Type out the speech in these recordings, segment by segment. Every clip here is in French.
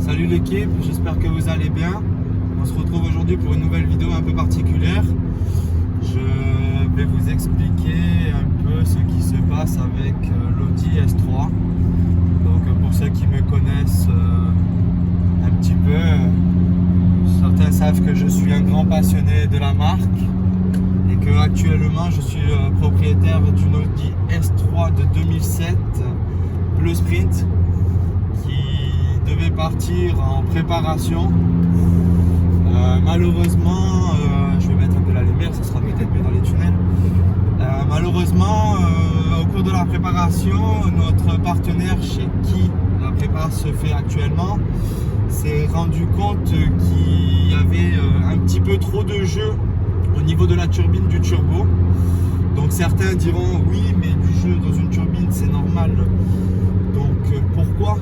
Salut l'équipe, j'espère que vous allez bien. On se retrouve aujourd'hui pour une nouvelle vidéo un peu particulière. Je vais vous expliquer un peu ce qui se passe avec l'Audi S3. Donc pour ceux qui me connaissent un petit peu, certains savent que je suis un grand passionné de la marque et que actuellement je suis propriétaire d'une Audi S3 de 2007 Bleu Sprint qui devait partir en préparation. Malheureusement, je vais mettre un peu la lumière, ça sera peut-être mieux dans les tunnels. Malheureusement, au cours de la préparation, notre partenaire chez qui la prépa se fait actuellement s'est rendu compte qu'il y avait un petit peu trop de jeu au niveau de la turbine du turbo. Donc certains diront oui, mais du jeu dans une turbine c'est normal. Donc pourquoi?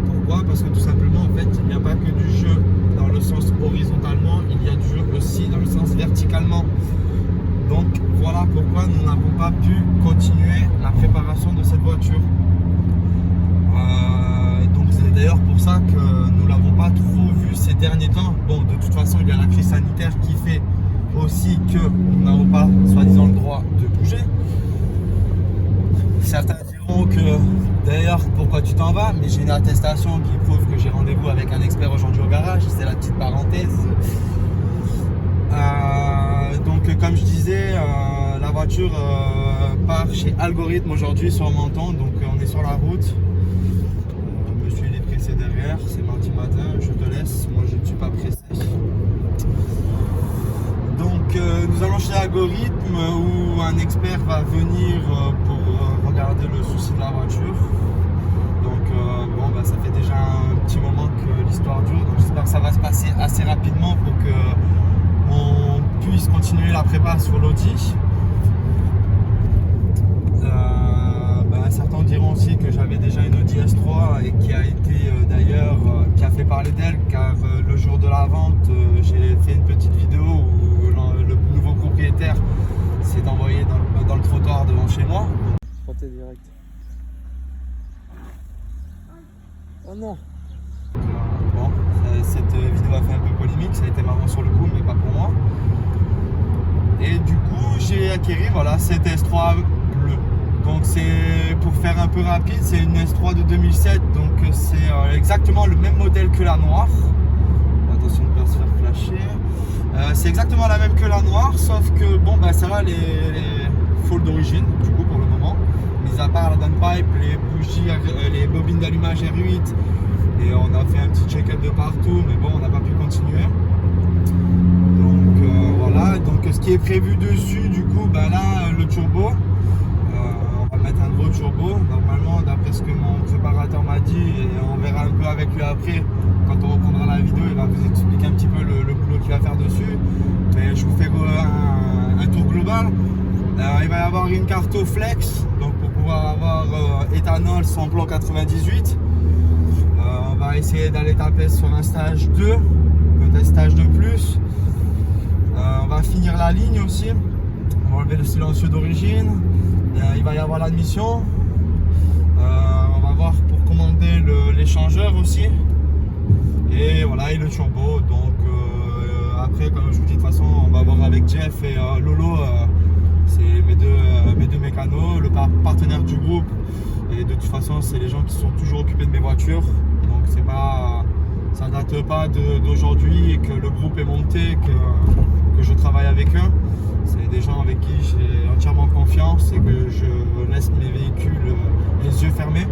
Pourquoi? Parce que tout simplement en fait il n'y a pas que du jeu dans le sens horizontalement, il y a du jeu aussi dans le sens verticalement. Donc voilà pourquoi nous n'avons pas pu continuer la préparation de cette voiture. Donc c'est d'ailleurs pour ça que nous l'avons pas trop vu ces derniers temps. Bon, de toute façon il y a la crise sanitaire qui fait aussi que nous n'avons pas soi-disant le droit de bouger. Certains diront que d'ailleurs pourquoi tu t'en vas, mais j'ai une attestation qui prouve que j'ai rendez-vous avec un expert aujourd'hui au garage, c'est la petite parenthèse. Donc comme je disais, la voiture part chez Algorithme aujourd'hui sur Menton, donc on est sur la route. Monsieur il est pressé derrière, c'est mardi matin, je te laisse, moi je ne suis pas pressé. Donc nous allons chez Algorithme où un expert va venir pour regarder le souci de la voiture. Donc bon bah ça fait déjà un petit moment que l'histoire dure, donc j'espère que ça va se passer assez rapidement pour que on puisse continuer la prépa sur l'Audi. Certains diront aussi que j'avais déjà une Audi S3 et qui a été d'ailleurs qui a fait parler d'elle car le jour de la vente j'ai fait une petite vidéo où le nouveau propriétaire s'est envoyé dans le trottoir devant chez moi. Frotter direct. Oh non. Bon, cette vidéo a fait un peu polémique, ça a été marrant sur le coup mais pas pour moi. Et du coup j'ai acquéri voilà cette S3 bleue. Donc c'est, pour faire un peu rapide, c'est une S3 de 2007, donc c'est exactement le même modèle que la noire. Attention de ne pas se faire flasher. C'est exactement la même que la noire, sauf que bon bah ça va, les faux d'origine du coup pour le moment. Mis à part la downpipe, les bougies, les bobines d'allumage R8, et on a fait un petit check-up de partout, mais bon on n'a pas pu continuer. Donc voilà, donc ce qui est prévu dessus du coup, bah là le turbo. Mettre un gros turbo, normalement d'après ce que mon préparateur m'a dit, et on verra un peu avec lui après quand on reprendra la vidéo, il va vous expliquer un petit peu le boulot qu'il va faire dessus, mais je vous fais un tour global. Il va y avoir une carte flex, donc pour pouvoir avoir éthanol sans plomb 98. On va essayer d'aller taper sur un stage 2, peut-être stage 2 plus. On va finir la ligne aussi, on va enlever le silencieux d'origine. Il va y avoir l'admission, on va voir pour commander l'échangeur aussi, et voilà, et le turbo. Donc après comme je vous dis, de toute façon on va voir avec Jeff et Lolo, c'est mes deux mécanos, le partenaire du groupe, et de toute façon c'est les gens qui sont toujours occupés de mes voitures, donc c'est pas, ça date pas d'aujourd'hui et que le groupe est monté, que je travaille avec eux. C'est des gens avec qui j'ai entièrement confiance et que je laisse mes véhicules les yeux fermés.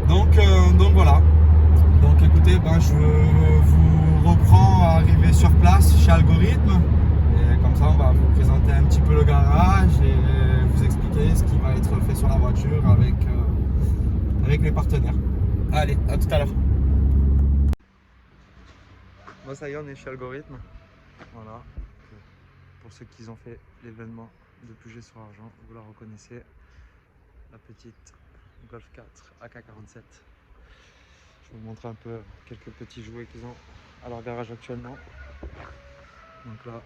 donc voilà. Donc écoutez, je vous reprends arriver sur place chez Algorithme. Et comme ça on va vous présenter un petit peu le garage et vous expliquer ce qui va être fait sur la voiture avec les partenaires. Allez, à tout à l'heure. Bon ça y est, on est chez Algorithme. Voilà. Pour ceux qui ont fait l'événement de Puget sur Argent, vous la reconnaissez, la petite Golf 4 AK47. Je vais vous montrer un peu quelques petits jouets qu'ils ont à leur garage actuellement. Donc là,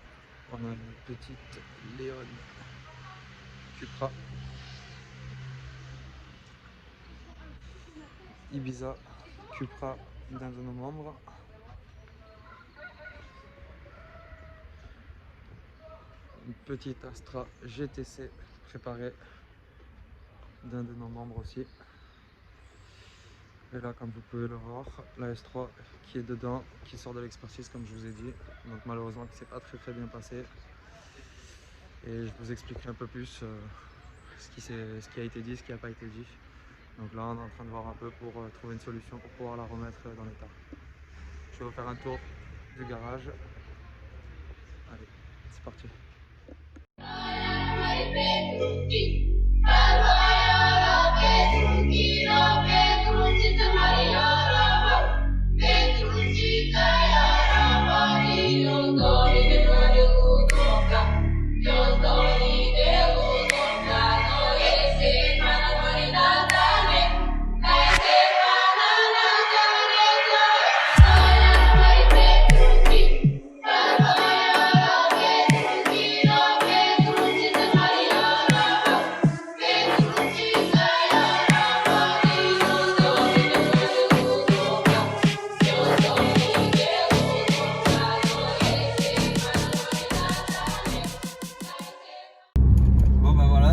on a une petite Léon Cupra. Ibiza Cupra d'un de nos membres. Une petite Astra GTC préparée d'un de nos membres aussi. Et là, comme vous pouvez le voir, la S3 qui est dedans, qui sort de l'expertise comme je vous ai dit. Donc malheureusement qui s'est pas très bien passé. Et je vous expliquerai un peu plus ce qui a été dit, ce qui n'a pas été dit. Donc là on est en train de voir un peu pour trouver une solution pour pouvoir la remettre dans l'état. Je vais vous faire un tour du garage. Allez, c'est parti.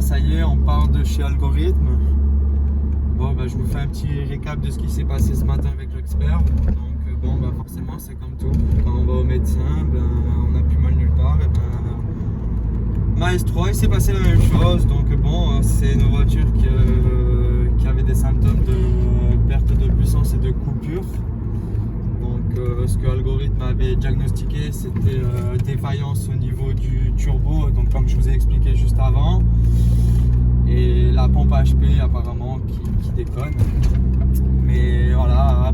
Ça y est, on part de chez Algorithme. Bon, bah, je vous fais un petit récap de ce qui s'est passé ce matin avec l'expert. Donc, bon, bah, forcément, c'est comme tout. Quand on va au médecin, ben, on n'a plus mal nulle part. Et ben, ma S3, il s'est passé la même chose. Donc, bon, c'est une voiture qui avait des symptômes de perte de puissance et de coupure. Donc, ce que Algorithme avait diagnostiqué, c'était défaillance au niveau du turbo. Donc, comme je vous ai expliqué juste avant. Et la pompe HP apparemment qui déconne. Mais voilà,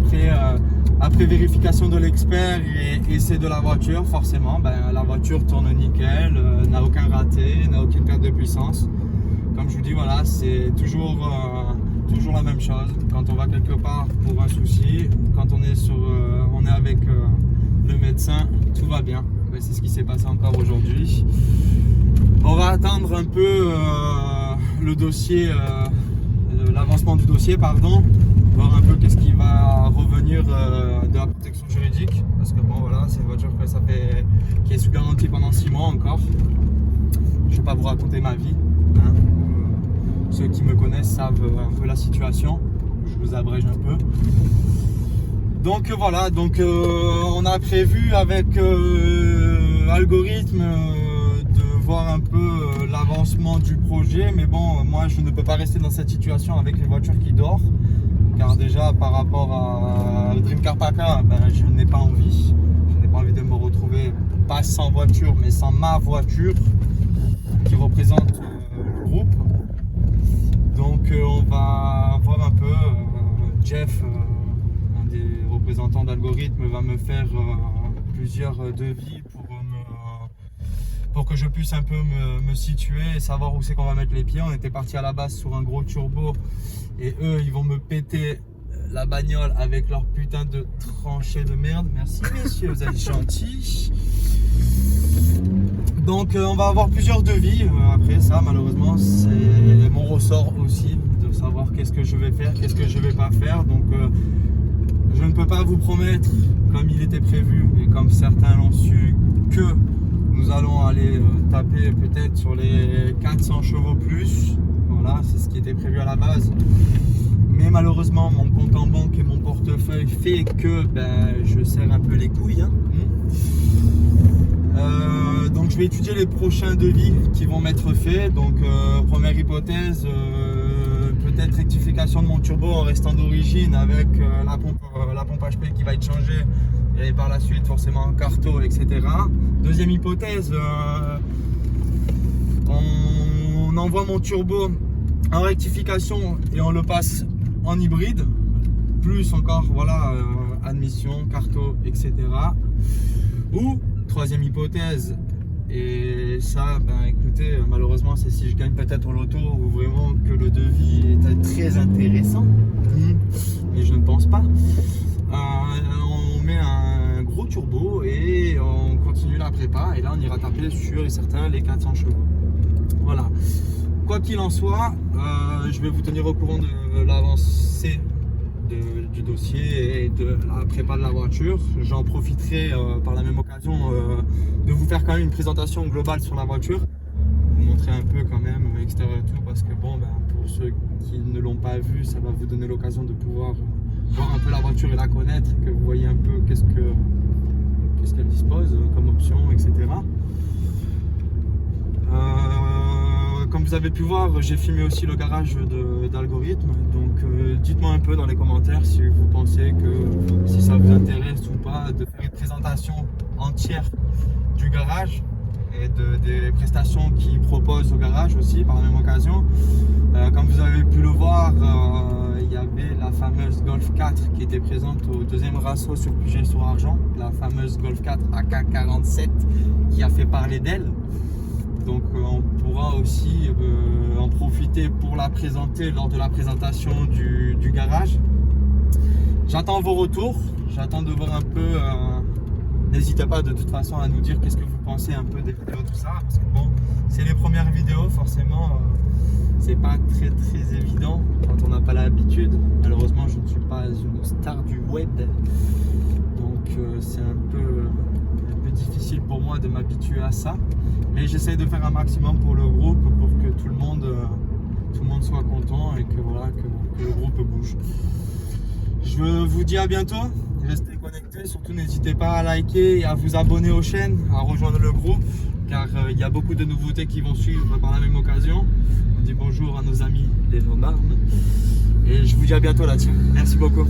après vérification de l'expert et essai de la voiture, forcément ben, la voiture tourne nickel, n'a aucun raté, n'a aucune perte de puissance. Comme je vous dis, voilà, c'est toujours la même chose. Quand on va quelque part pour un souci, quand on est avec le médecin, tout va bien. Ben, c'est ce qui s'est passé encore aujourd'hui. On va attendre un peu le dossier, l'avancement du dossier, pardon, voir un peu qu'est-ce qui va revenir de la protection juridique, parce que bon voilà, c'est une voiture qui est sous garantie pendant 6 mois encore. Je ne vais pas vous raconter ma vie, hein. Ceux qui me connaissent savent un peu la situation, je vous abrège un peu. Donc voilà, on a prévu avec Algorithme voir un peu l'avancement du projet, mais bon, moi je ne peux pas rester dans cette situation avec les voitures qui dorment, car déjà par rapport à Dream Car PACA, ben, je n'ai pas envie de me retrouver pas sans voiture mais sans ma voiture qui représente le groupe. Donc on va voir un peu, Jeff, un des représentants d'Algorithme, va me faire plusieurs devis pour que je puisse un peu me situer et savoir où c'est qu'on va mettre les pieds. On était parti à la base sur un gros turbo et eux ils vont me péter la bagnole avec leur putain de tranchée de merde. Merci messieurs, vous êtes gentils. Donc on va avoir plusieurs devis. Après ça, malheureusement, c'est mon ressort aussi de savoir qu'est-ce que je vais faire, qu'est-ce que je vais pas faire. Donc je ne peux pas vous promettre, comme il était prévu et comme certains l'ont su, que nous allons aller taper peut-être sur les 400 chevaux plus. Voilà, c'est ce qui était prévu à la base. Mais malheureusement, mon compte en banque et mon portefeuille fait que ben, je serre un peu les couilles. Hein. Donc je vais étudier les prochains devis qui vont m'être faits. Donc première hypothèse, peut-être rectification de mon turbo en restant d'origine avec la pompe HP qui va être changée et par la suite forcément carto, etc. Deuxième hypothèse, on envoie mon turbo en rectification et on le passe en hybride, plus encore voilà admission, carto, etc. Ou troisième hypothèse, et ça ben écoutez, malheureusement c'est si je gagne peut-être au loto ou vraiment que le devis est très intéressant, mais je ne pense pas. On met un gros turbo et on continue la prépa et là on ira taper sûr et certain les 400 chevaux. Voilà, quoi qu'il en soit, je vais vous tenir au courant de l'avancée du dossier et de la prépa de la voiture. J'en profiterai par la même occasion de vous faire quand même une présentation globale sur la voiture, vous montrer un peu quand même extérieur et tout, parce que bon, pour ceux qui ne l'ont pas vu, ça va vous donner l'occasion de pouvoir voir un peu la voiture et la connaître, que vous voyez un peu qu'est-ce qu'elle dispose comme option, etc. Comme vous avez pu voir, j'ai filmé aussi le garage d'Algorithme, donc dites-moi un peu dans les commentaires si vous pensez que si ça vous intéresse ou pas de faire une présentation entière du garage et des prestations qu'ils proposent au garage aussi par la même occasion. Comme vous avez pu le voir, il y avait la fameuse Golf 4 qui était présente au deuxième Rasso sur Puget-sur-Argent, la fameuse Golf 4 AK47 qui a fait parler d'elle. Donc on pourra aussi en profiter pour la présenter lors de la présentation du garage. J'attends vos retours, j'attends de voir un peu, n'hésitez pas de toute façon à nous dire qu'est-ce que vous pensez un peu des vidéos, tout ça, parce que bon, c'est les premières vidéos, forcément c'est pas très évident quand on n'a pas l'habitude. Malheureusement je ne suis pas une star du web, donc c'est un peu difficile pour moi de m'habituer à ça, mais j'essaie de faire un maximum pour le groupe, pour que tout le monde soit content et que voilà, que le groupe bouge. Je vous dis à bientôt, restez connectés, surtout n'hésitez pas à liker et à vous abonner aux chaînes, à rejoindre le groupe, car il y a beaucoup de nouveautés qui vont suivre par la même occasion. On dit bonjour à nos amis les gendarmes et je vous dis à bientôt là-dessus. Merci beaucoup.